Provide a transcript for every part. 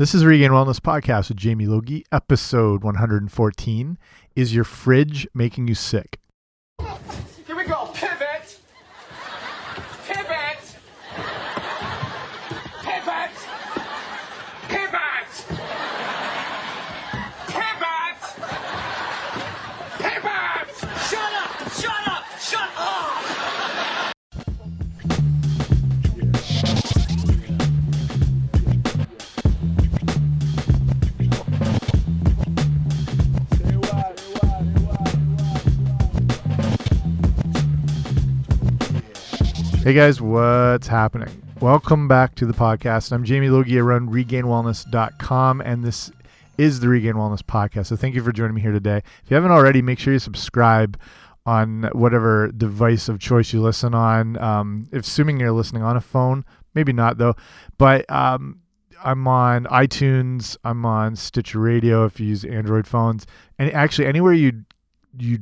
This is Regain Wellness Podcast with Jamie Logie, episode 114. Is your fridge making you sick? Here we go. Pivot. Pivot. Pivot. Pivot. Pivot. Pivot. Shut up. Shut up. Shut up. Hey guys, what's happening? Welcome back to the podcast. I'm Jamie Logie. I run regainwellness.com, and this is the Regain Wellness Podcast. So thank you for joining me here today. If you haven't already, make sure you subscribe on whatever device of choice you listen on. Assuming you're listening on a phone, maybe not though, but I'm on iTunes, I'm on Stitcher Radio if you use Android phones, and actually anywhere you'd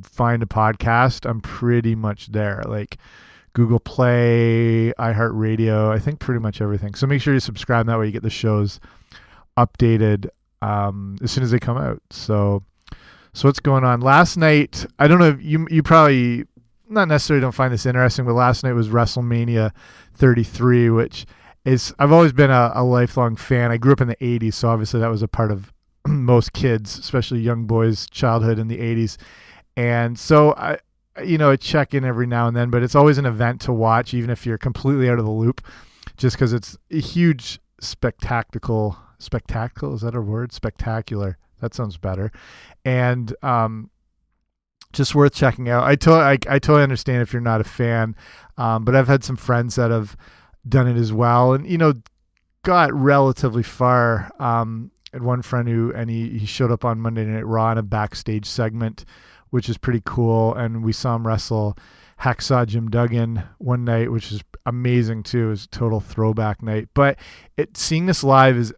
find a podcast, I'm pretty much there. Like Google Play, iHeartRadio, I think pretty much everything. So make sure you subscribe. That way you get the shows updated as soon as they come out. So what's going on? Last night, I don't know if you probably not necessarily don't find this interesting, but last night was WrestleMania 33, which is, I've always been a lifelong fan. I grew up in the 80s, so obviously that was a part of most kids, especially young boys' childhood in the 80s. And so I check in every now and then, but it's always an event to watch, even if you're completely out of the loop, just because it's a huge spectacular. Is that a word? Spectacular. That sounds better. And just worth checking out. I totally understand if you're not a fan, but I've had some friends that have done it as well, and got relatively far. And one friend he showed up on Monday Night Raw in a backstage segment, which is pretty cool. And we saw him wrestle Hacksaw Jim Duggan one night, which is amazing too. It was a total throwback night. But seeing this live is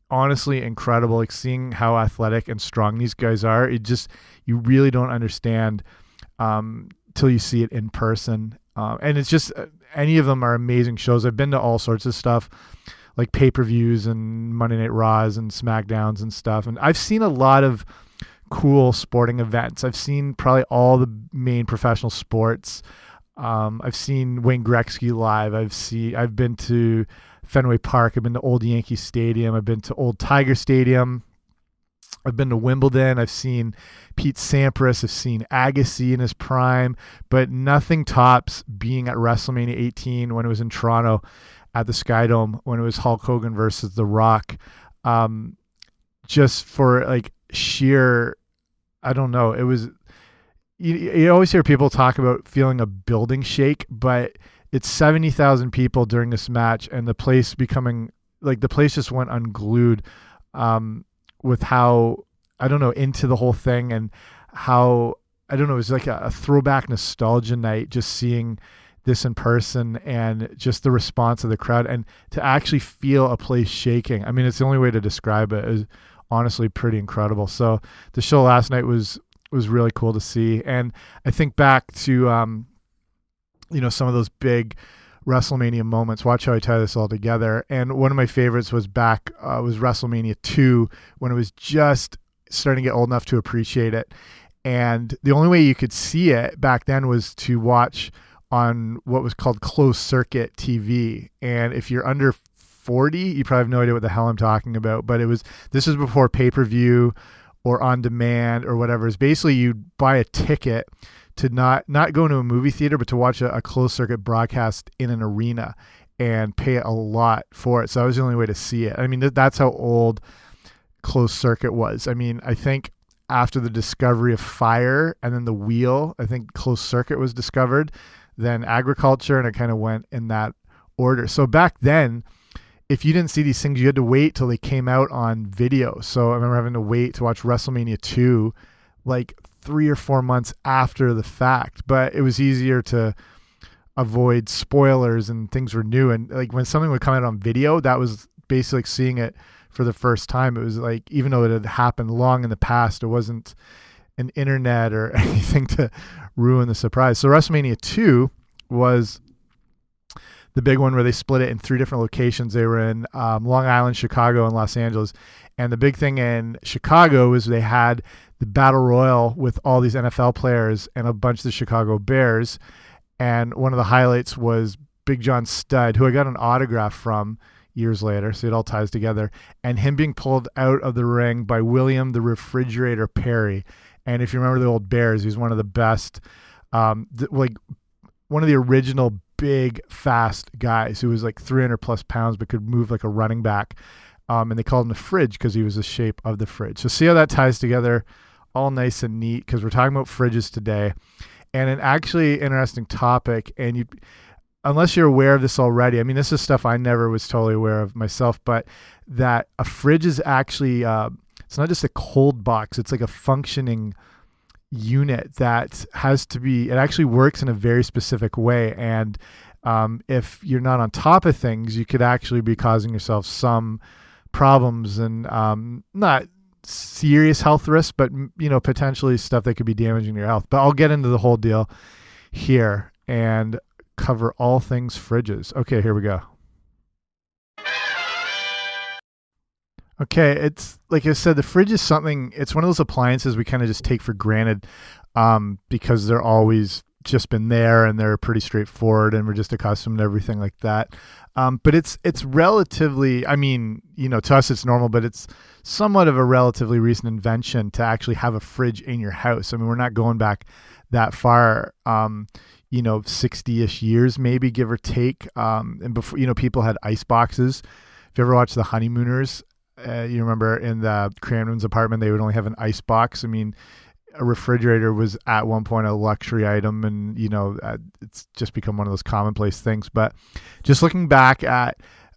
honestly incredible. Like seeing how athletic and strong these guys are, you really don't understand till you see it in person. And it's just, any of them are amazing shows. I've been to all sorts of stuff, like pay-per-views and Monday Night Raws and SmackDowns and stuff. And I've seen a lot of cool sporting events. I've seen probably all the main professional sports. I've seen Wayne Gretzky live. I've been to Fenway Park. I've been to Old Yankee Stadium. I've been to Old Tiger Stadium. I've been to Wimbledon. I've seen Pete Sampras. I've seen Agassi in his prime, but nothing tops being at WrestleMania 18 when it was in Toronto at the Skydome, when it was Hulk Hogan versus The Rock. Just for like sheer, I don't know. It was, you always hear people talk about feeling a building shake, but it's 70,000 people during this match, and the place just went unglued with how, I don't know, into the whole thing, and how, I don't know, it was like a throwback nostalgia night, just seeing this in person and just the response of the crowd, and to actually feel a place shaking. I mean, it's the only way to describe it. It was honestly pretty incredible. So the show last night was really cool to see. And I think back to, some of those big WrestleMania moments. Watch how I tie this all together. And one of my favorites was was WrestleMania 2, when it was just starting to get old enough to appreciate it. And the only way you could see it back then was to watch on what was called closed circuit TV. And if you're under 40, you probably have no idea what the hell I'm talking about, but this was before pay-per-view or on demand or whatever. It's basically you buy a ticket to not go into a movie theater, but to watch a closed circuit broadcast in an arena, and pay a lot for it. So that was the only way to see it. I mean, that's how old closed circuit was. I mean, I think after the discovery of fire and then the wheel, I think closed circuit was discovered, then agriculture, and it kind of went in that order. So back then, if you didn't see these things, you had to wait till they came out on video. So I remember having to wait to watch WrestleMania 2 like 3 or 4 months after the fact. But it was easier to avoid spoilers, and things were new. And like when something would come out on video, that was basically like seeing it for the first time. It was like, even though it had happened long in the past, it wasn't an internet or anything to ruin the surprise. So WrestleMania 2 was the big one where they split it in 3 different locations. They were in Long Island, Chicago, and Los Angeles. And the big thing in Chicago was they had the Battle Royal with all these NFL players and a bunch of the Chicago Bears. And one of the highlights was Big John Studd, who I got an autograph from years later, so it all ties together, and him being pulled out of the ring by William the Refrigerator Perry. And if you remember the old Bears, he was one of the best, like one of the original big, fast guys who was like 300 plus pounds but could move like a running back. And they called him the Fridge because he was the shape of the fridge. So see how that ties together, all nice and neat, because we're talking about fridges today. And an actually interesting topic, and you, unless you're aware of this already, I mean, this is stuff I never was totally aware of myself, but that a fridge is actually, it's not just a cold box, it's like a functioning unit that has to be, it actually works in a very specific way. And if you're not on top of things, you could actually be causing yourself some problems, and not serious health risks, but potentially stuff that could be damaging your health. But I'll get into the whole deal here and cover all things fridges. Okay, here we go. Okay, it's like I said, the fridge is something, it's one of those appliances we kind of just take for granted because they're always just been there and they're pretty straightforward and we're just accustomed to everything like that. But it's relatively, I mean, to us it's normal, but it's somewhat of a relatively recent invention to actually have a fridge in your house. I mean, we're not going back that far, 60-ish years, maybe, give or take. And before, people had ice boxes. If you ever watched The Honeymooners, you remember in the Cramden's apartment, they would only have an ice box. I mean, a refrigerator was at one point a luxury item, and it's just become one of those commonplace things. But just looking back at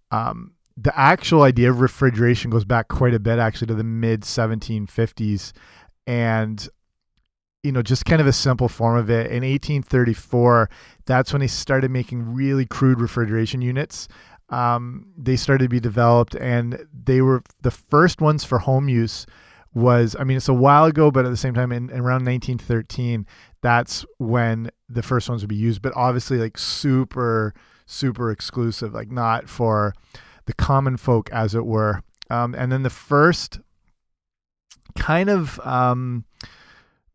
the actual idea of refrigeration goes back quite a bit, actually, to the mid 1750s, and just kind of a simple form of it. In 1834, that's when they started making really crude refrigeration units. They started to be developed, and they were the first ones for home use. It's a while ago, but at the same time, in around 1913, that's when the first ones would be used, but obviously like super, super exclusive, like not for the common folk, as it were. And then the first kind of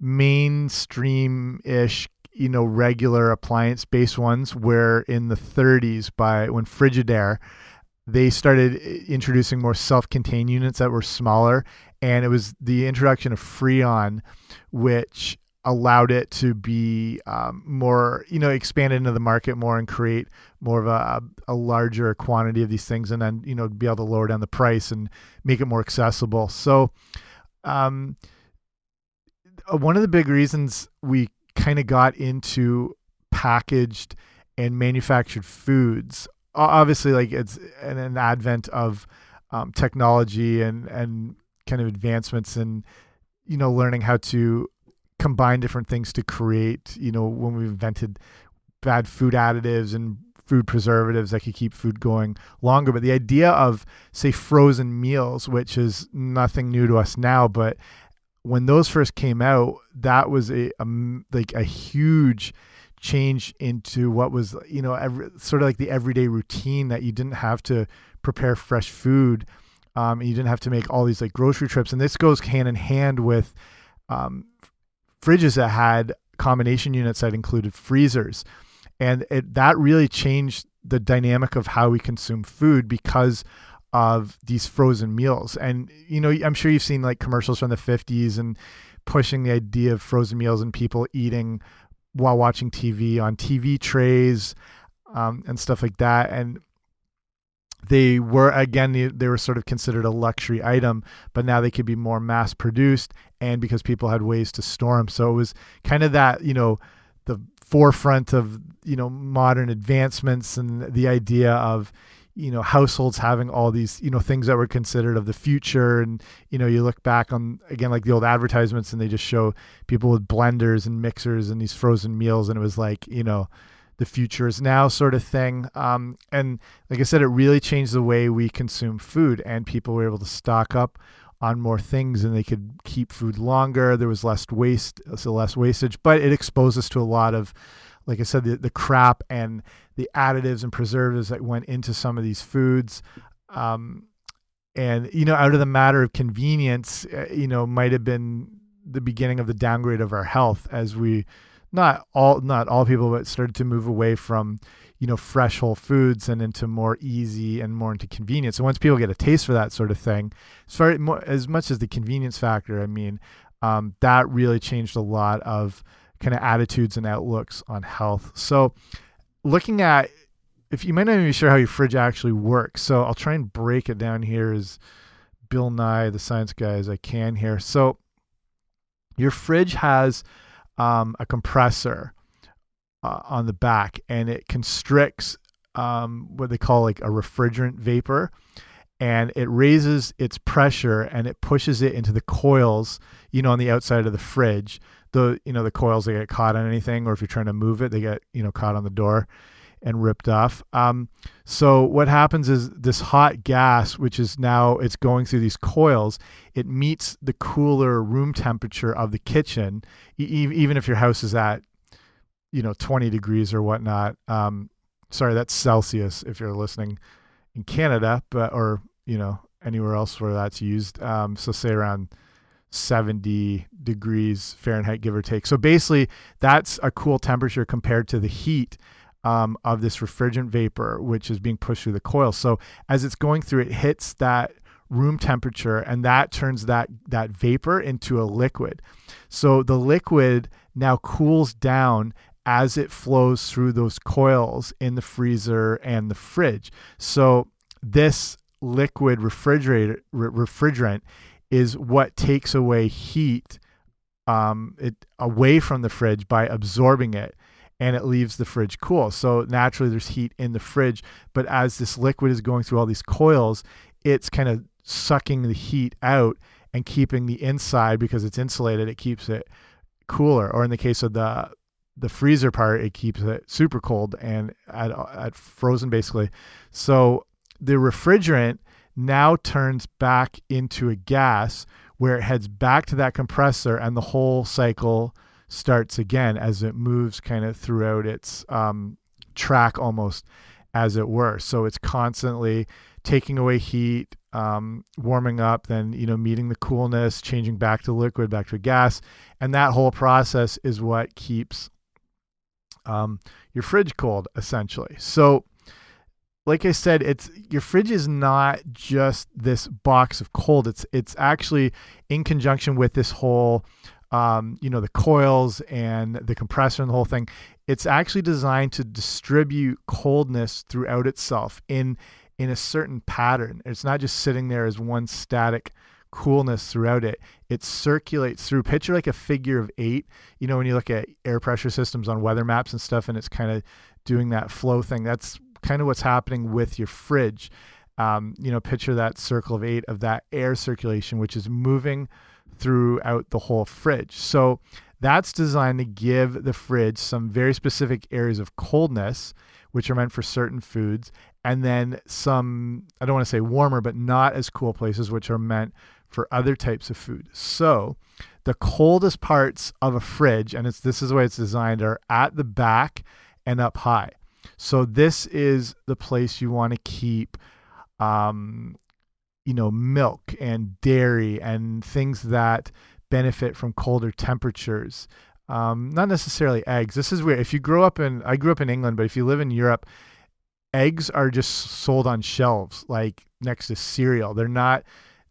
mainstream-ish, regular appliance-based ones were in the 30s when Frigidaire, they started introducing more self-contained units that were smaller. And it was the introduction of Freon, which allowed it to be more, expanded into the market more and create more of a larger quantity of these things, and then, be able to lower down the price and make it more accessible. So one of the big reasons we kind of got into packaged and manufactured foods, obviously, like it's an advent of technology and kind of advancements in, learning how to combine different things to create, when we've invented bad food additives and food preservatives that could keep food going longer. But the idea of, say, frozen meals, which is nothing new to us now, but when those first came out, that was a huge change into what was, sort of like the everyday routine, that you didn't have to prepare fresh food. You didn't have to make all these like grocery trips. And this goes hand in hand with fridges that had combination units that included freezers. And that really changed the dynamic of how we consume food because of these frozen meals. And, I'm sure you've seen like commercials from the 50s and pushing the idea of frozen meals and people eating while watching TV on TV trays and stuff like that. And they were sort of considered a luxury item, but now they could be more mass produced, and because people had ways to store them. So it was kind of that, the forefront of, modern advancements, and the idea of, households having all these, things that were considered of the future. And, you look back on, again, like the old advertisements, and they just show people with blenders and mixers and these frozen meals. And it was like, the future is now sort of thing. And like I said, it really changed the way we consume food, and people were able to stock up on more things, and they could keep food longer. There was less wastage, but it exposed us to a lot of like I said, the crap and the additives and preservatives that went into some of these foods. And, out of the matter of convenience, might have been the beginning of the downgrade of our health as we, not all people, but started to move away from, fresh whole foods and into more easy and more into convenience. And once people get a taste for that sort of thing, as much as the convenience factor, I mean, that really changed a lot of kind of attitudes and outlooks on health. So looking at, if you might not even be sure how your fridge actually works, so I'll try and break it down here as Bill Nye, the science guy, as I can here. So your fridge has a compressor on the back, and it constricts what they call like a refrigerant vapor, and it raises its pressure and it pushes it into the coils, on the outside of the fridge. The coils, they get caught on anything, or if you're trying to move it, they get, caught on the door and ripped off. So what happens is this hot gas, which is now it's going through these coils, it meets the cooler room temperature of the kitchen, even if your house is at, 20 degrees or whatnot. Sorry, that's Celsius if you're listening in Canada, or anywhere else where that's used. So say around 70 degrees Fahrenheit, give or take. So basically that's a cool temperature compared to the heat of this refrigerant vapor, which is being pushed through the coil. So as it's going through, it hits that room temperature, and that turns that vapor into a liquid. So the liquid now cools down as it flows through those coils in the freezer and the fridge. So this liquid refrigerant is what takes away heat away from the fridge by absorbing it, and it leaves the fridge cool. So naturally there's heat in the fridge, but as this liquid is going through all these coils, it's kind of sucking the heat out and keeping the inside, because it's insulated, it keeps it cooler. Or in the case of the freezer part, it keeps it super cold and at frozen basically. So the refrigerant now turns back into a gas where it heads back to that compressor, and the whole cycle starts again as it moves kind of throughout its track, almost, as it were. So it's constantly taking away heat, warming up, then meeting the coolness, changing back to liquid, back to gas, and that whole process is what keeps your fridge cold, essentially. So like I said, your fridge is not just this box of cold. It's actually in conjunction with this whole the coils and the compressor and the whole thing. It's actually designed to distribute coldness throughout itself in a certain pattern. It's not just sitting there as one static coolness throughout it. It circulates through. Picture like a figure of 8, when you look at air pressure systems on weather maps and stuff, and it's kind of doing that flow thing. That's kind of what's happening with your fridge. Picture that circle of 8 of that air circulation, which is moving throughout the whole fridge. So that's designed to give the fridge some very specific areas of coldness, which are meant for certain foods, and then some, I don't want to say warmer, but not as cool places, which are meant for other types of food. So the coldest parts of a fridge, and this is the way it's designed, are at the back and up high. So this is the place you want to keep milk and dairy and things that benefit from colder temperatures. Not necessarily eggs. This is weird. I grew up in England, but if you live in Europe, eggs are just sold on shelves, like next to cereal.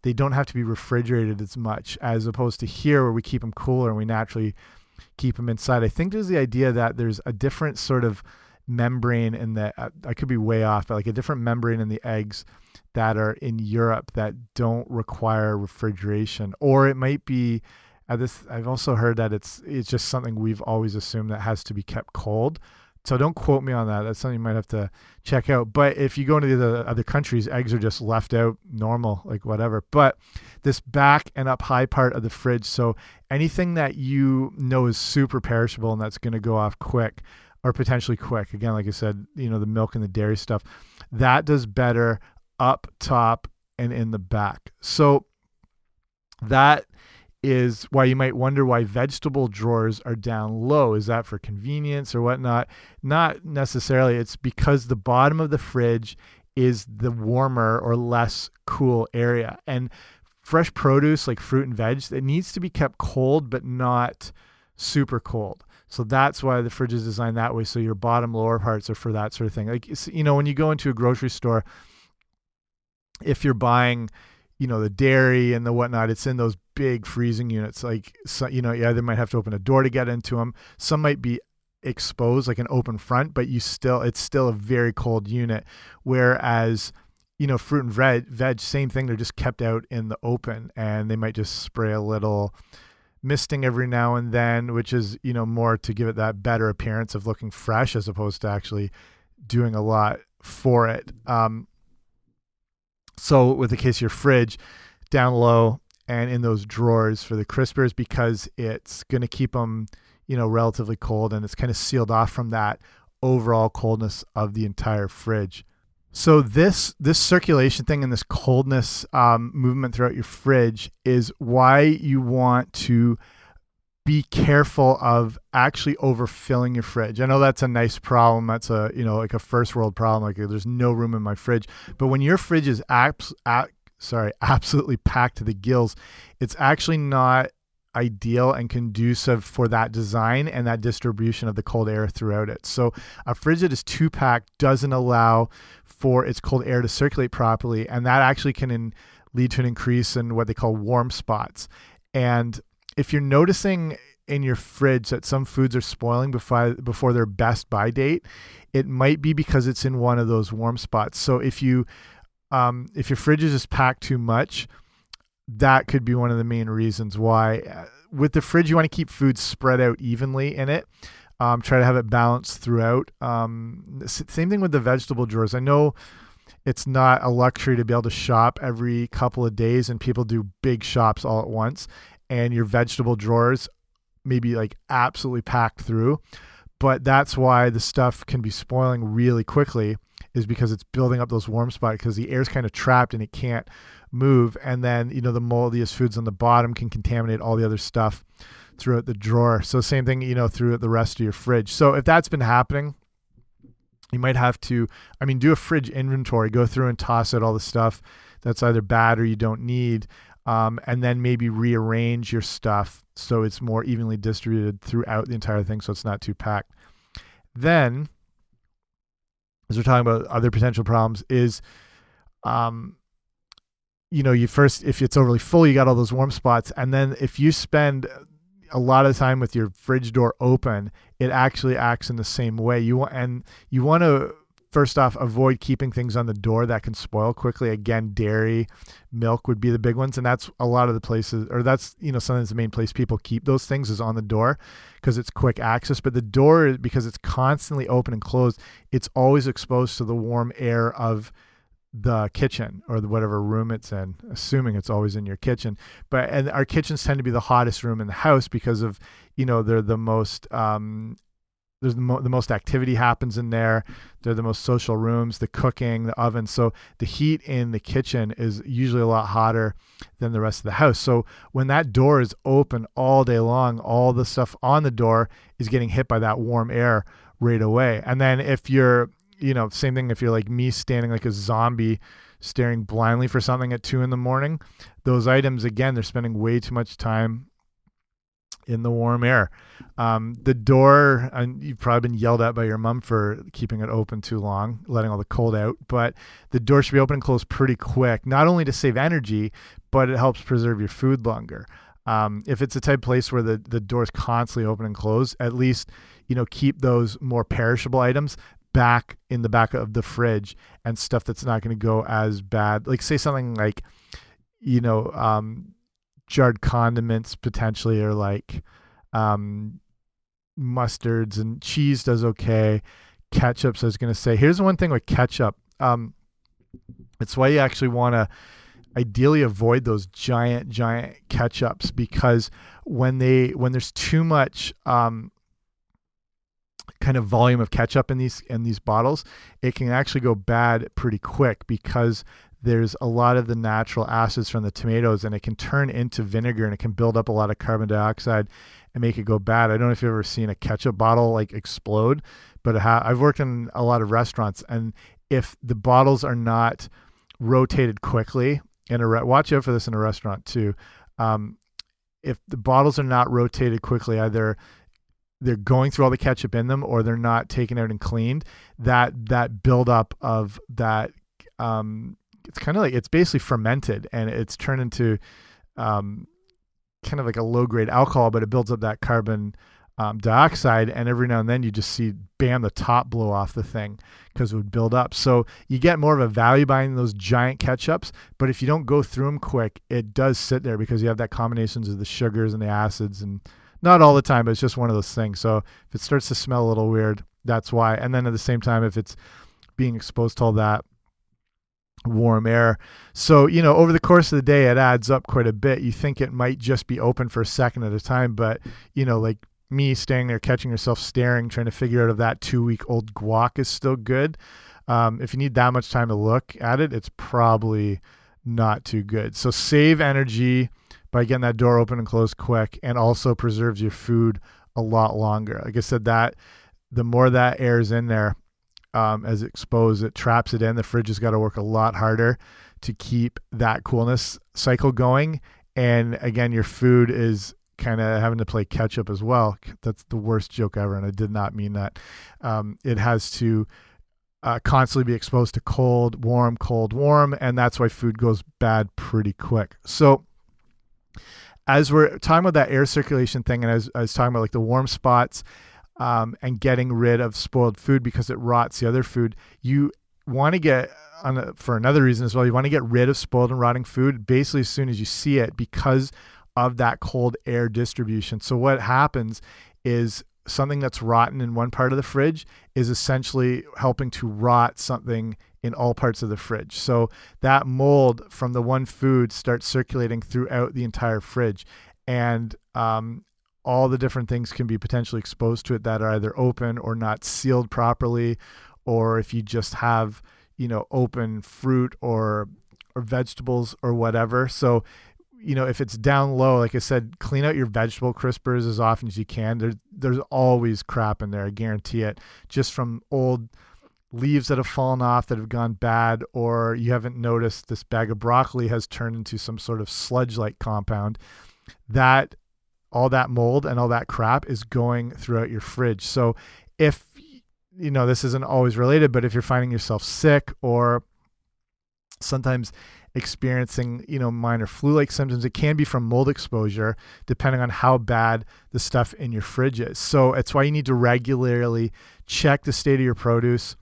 They don't have to be refrigerated as much, as opposed to here where we keep them cooler and we naturally keep them inside. I think there's the idea that there's a different sort of membrane in the, I could be way off, but like a different membrane in the eggs that are in Europe that don't require refrigeration. Or it might be I've also heard that it's just something we've always assumed that has to be kept cold. So don't quote me on that. That's something you might have to check out. But if you go into the other countries, eggs are just left out normal, like whatever. But this back and up high part of the fridge, so anything that is super perishable and that's going to go off quick, or potentially quick, again, like I said, the milk and the dairy stuff, that does better up top and in the back. So that is why you might wonder why vegetable drawers are down low. Is that for convenience or whatnot? Not necessarily. It's because the bottom of the fridge is the warmer or less cool area. And fresh produce like fruit and veg, it needs to be kept cold, but not super cold. So that's why the fridge is designed that way. So your bottom lower parts are for that sort of thing. Like, when you go into a grocery store, if you're buying, the dairy and the whatnot, it's in those big freezing units. Like, so, you either might have to open a door to get into them. Some might be exposed, like an open front, but it's still a very cold unit. Whereas, fruit and veg, same thing. They're just kept out in the open, and they might just spray a little misting every now and then, which is, more to give it that better appearance of looking fresh as opposed to actually doing a lot for it. So with the case of your fridge, down low and in those drawers for the crispers, because it's going to keep them, relatively cold, and it's kind of sealed off from that overall coldness of the entire fridge. So this circulation thing and this coldness movement throughout your fridge is why you want to be careful of actually overfilling your fridge. I know that's a nice problem. That's like a first world problem. Like, there's no room in my fridge. But when your fridge is absolutely packed to the gills, it's actually not ideal and conducive for that design and that distribution of the cold air throughout it. So a fridge that is too packed doesn't allow for its cold air to circulate properly, and that actually can lead to an increase in what they call warm spots. And if you're noticing in your fridge that some foods are spoiling before their best buy date, it might be because it's in one of those warm spots. So if your fridge is just packed too much, that could be one of the main reasons why. With the fridge, you want to keep food spread out evenly in it. Try to have it balanced throughout. Same thing with the vegetable drawers. I know it's not a luxury to be able to shop every couple of days, and people do big shops all at once, and your vegetable drawers may be like absolutely packed through. But that's why the stuff can be spoiling really quickly, is because it's building up those warm spots, because the air's kind of trapped and it can't move. And then, the moldiest foods on the bottom can contaminate all the other stuff throughout the drawer. So same thing, throughout the rest of your fridge. So if that's been happening, you might have to, do a fridge inventory, go through and toss out all the stuff that's either bad or you don't need. And then maybe rearrange your stuff so it's more evenly distributed throughout the entire thing, so it's not too packed. Then, as we're talking about other potential problems, is, if it's overly full, you got all those warm spots. And then if you spend a lot of time with your fridge door open, it actually acts in the same way. You want to, first off, avoid keeping things on the door that can spoil quickly. Again, dairy, milk would be the big ones. And that's a lot of the places, or that's, sometimes the main place people keep those things is on the door, because it's quick access. But the door, because it's constantly open and closed, it's always exposed to the warm air of the kitchen or whatever room it's in, assuming it's always in your kitchen. And our kitchens tend to be the hottest room in the house because of, they're the most, the most activity happens in there. They're the most social rooms, the cooking, the oven. So the heat in the kitchen is usually a lot hotter than the rest of the house. So when that door is open all day long, all the stuff on the door is getting hit by that warm air right away. And then if you're, same thing, if you're like me, standing like a zombie, staring blindly for something at 2 a.m, those items, again, they're spending way too much time in the warm air. The door, and you've probably been yelled at by your mom for keeping it open too long, letting all the cold out, but the door should be open and closed pretty quick, not only to save energy, but it helps preserve your food longer. If it's a type of place where the door is constantly open and closed, at least, keep those more perishable items back in the back of the fridge, and stuff that's not going to go as bad. Like, say something like, jarred condiments potentially, or like mustards, and cheese does okay. Ketchups, I was going to say. Here's one thing with ketchup. It's why you actually want to ideally avoid those giant ketchups, because when there's too much kind of volume of ketchup in these bottles, it can actually go bad pretty quick, because there's a lot of the natural acids from the tomatoes, and it can turn into vinegar, and it can build up a lot of carbon dioxide and make it go bad. I don't know if you've ever seen a ketchup bottle like explode, but I've worked in a lot of restaurants, and if the bottles are not rotated quickly watch out for this in a restaurant too. If the bottles are not rotated quickly, either they're going through all the ketchup in them or they're not taken out and cleaned, that buildup of that, it's kind of like, it's basically fermented and it's turned into kind of like a low grade alcohol, but it builds up that carbon dioxide, and every now and then you just see, bam, the top blow off the thing because it would build up. So you get more of a value buying those giant ketchups, but if you don't go through them quick, it does sit there because you have that combinations of the sugars and the acids, and not all the time, but it's just one of those things. So if it starts to smell a little weird, that's why. And then at the same time, if it's being exposed to all that warm air. So, over the course of the day, it adds up quite a bit. You think it might just be open for a second at a time, but, like me standing there, catching yourself staring, trying to figure out if that 2-week-old guac is still good. If you need that much time to look at it, it's probably not too good. So save energy by getting that door open and closed quick, and also preserves your food a lot longer. Like I said, that the more that air is in there, as exposed, it traps it in. The fridge has got to work a lot harder to keep that coolness cycle going. And again, your food is kind of having to play catch up as well. That's the worst joke ever, and I did not mean that. It has to constantly be exposed to cold, warm, and that's why food goes bad pretty quick. So as we're talking about that air circulation thing, and I was talking about like the warm spots, and getting rid of spoiled food because it rots the other food, you want to get, for another reason as well, you want to get rid of spoiled and rotting food basically as soon as you see it because of that cold air distribution. So what happens is something that's rotten in one part of the fridge is essentially helping to rot something in all parts of the fridge. So that mold from the one food starts circulating throughout the entire fridge, and all the different things can be potentially exposed to it that are either open or not sealed properly, or if you just have, open fruit or vegetables or whatever. So, if it's down low, like I said, clean out your vegetable crispers as often as you can. There's always crap in there, I guarantee it, just from old leaves that have fallen off that have gone bad, or you haven't noticed this bag of broccoli has turned into some sort of sludge-like compound. That all that mold and all that crap is going throughout your fridge. So if, this isn't always related, but if you're finding yourself sick or sometimes experiencing, minor flu-like symptoms, it can be from mold exposure, depending on how bad the stuff in your fridge is. So it's why you need to regularly check the state of your produce.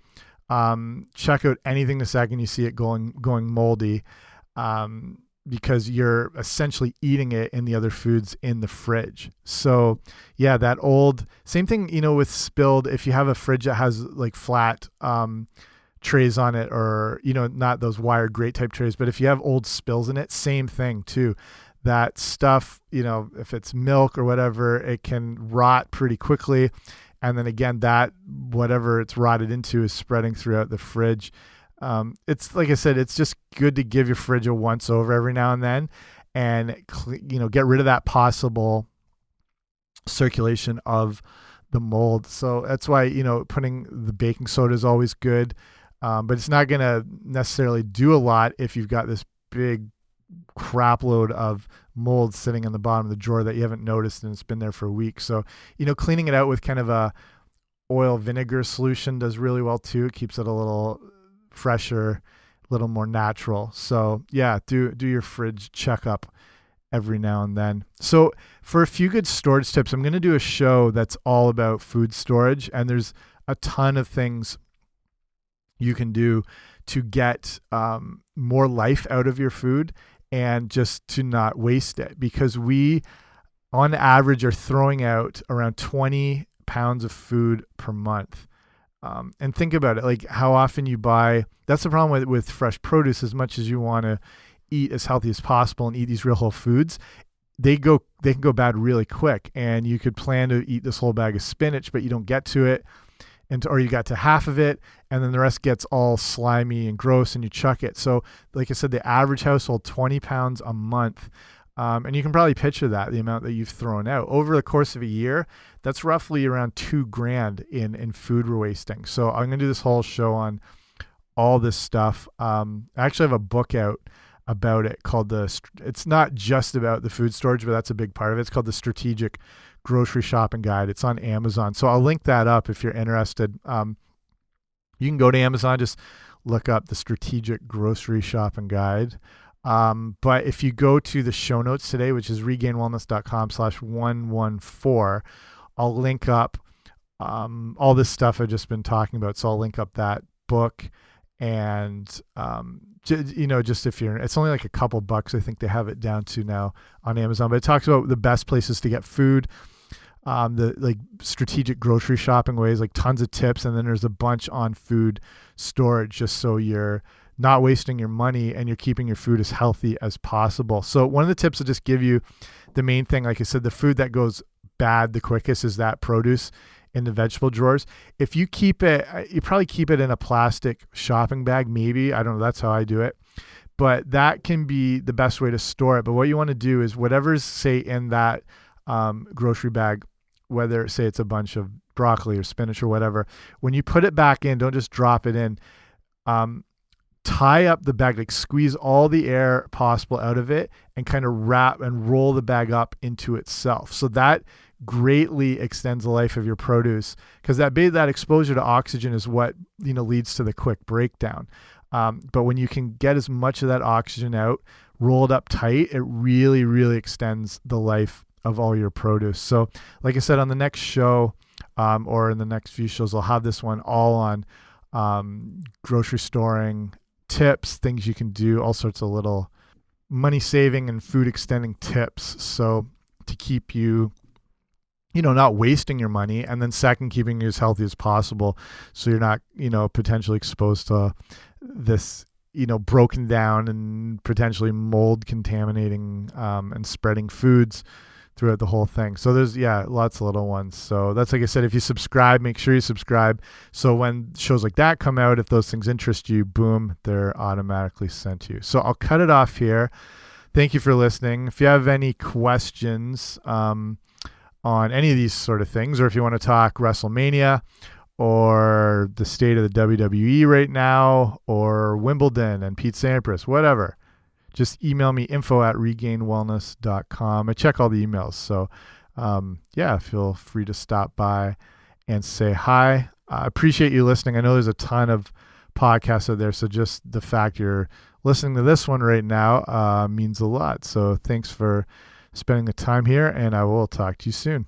Check out anything the second you see it going moldy, because you're essentially eating it in the other foods in the fridge. So yeah, that old, same thing, with spilled, if you have a fridge that has like flat, trays on it, or, not those wire grate type trays, but if you have old spills in it, same thing too. That stuff, if it's milk or whatever, it can rot pretty quickly. And then again, that whatever it's rotted into is spreading throughout the fridge. It's like I said, it's just good to give your fridge a once over every now and then, and get rid of that possible circulation of the mold. So that's why, putting the baking soda is always good, but it's not going to necessarily do a lot if you've got this big crap load of mold sitting in the bottom of the drawer that you haven't noticed and it's been there for a week. So, cleaning it out with kind of a oil vinegar solution does really well too. It keeps it a little fresher, a little more natural. So yeah, do your fridge checkup every now and then. So for a few good storage tips, I'm going to do a show that's all about food storage, and there's a ton of things you can do to get more life out of your food and just to not waste it, because we on average are throwing out around 20 pounds of food per month. And think about it, like how often you buy. That's the problem with fresh produce. As much as you want to eat as healthy as possible and eat these real whole foods, they can go bad really quick. And you could plan to eat this whole bag of spinach, but you don't get to it. or you got to half of it, and then the rest gets all slimy and gross, and you chuck it. So, like I said, the average household, 20 pounds a month. And you can probably picture that, the amount that you've thrown out over the course of a year. That's roughly around $2,000 in food we're wasting. So I'm going to do this whole show on all this stuff. I actually have a book out about it called it's not just about the food storage, but that's a big part of it. It's called the Strategic Grocery Shopping Guide. It's on Amazon. So I'll link that up if you're interested. You can go to Amazon, just look up the Strategic Grocery Shopping Guide. But if you go to the show notes today, which is regainwellness.com/114, I'll link up all this stuff I've just been talking about. So I'll link up that book, and just if you're, it's only like a couple bucks. I think they have it down to now on Amazon, but it talks about the best places to get food, the like strategic grocery shopping ways, like tons of tips. And then there's a bunch on food storage, just so you're not wasting your money and you're keeping your food as healthy as possible. So one of the tips I'll just give you, the main thing, like I said, the food that goes bad the quickest is that produce in the vegetable drawers. If you keep it, you probably keep it in a plastic shopping bag, maybe. I don't know. That's how I do it. But that can be the best way to store it. But what you want to do is whatever's, say, in that grocery bag, whether, say, it's a bunch of broccoli or spinach or whatever, when you put it back in, don't just drop it in. Tie up the bag, like squeeze all the air possible out of it and kind of wrap and roll the bag up into itself. So that greatly extends the life of your produce, because that exposure to oxygen is what leads to the quick breakdown. But when you can get as much of that oxygen out, rolled up tight, it really, really extends the life of all your produce. So like I said, on the next show or in the next few shows, I'll have this one all on grocery storing tips, things you can do, all sorts of little money saving and food extending tips. So to keep you, not wasting your money, and then second, keeping you as healthy as possible, so you're not, potentially exposed to this, broken down and potentially mold contaminating and spreading foods throughout the whole thing. So there's, lots of little ones. So that's, like I said, if you subscribe, make sure you subscribe. So when shows like that come out, if those things interest you, boom, they're automatically sent to you. So I'll cut it off here. Thank you for listening. If you have any questions on any of these sort of things, or if you want to talk WrestleMania or the state of the WWE right now, or Wimbledon and Pete Sampras, whatever, just email me, info@regainwellness.com. I check all the emails. So, feel free to stop by and say hi. I appreciate you listening. I know there's a ton of podcasts out there, so just the fact you're listening to this one right now means a lot. So thanks for spending the time here, and I will talk to you soon.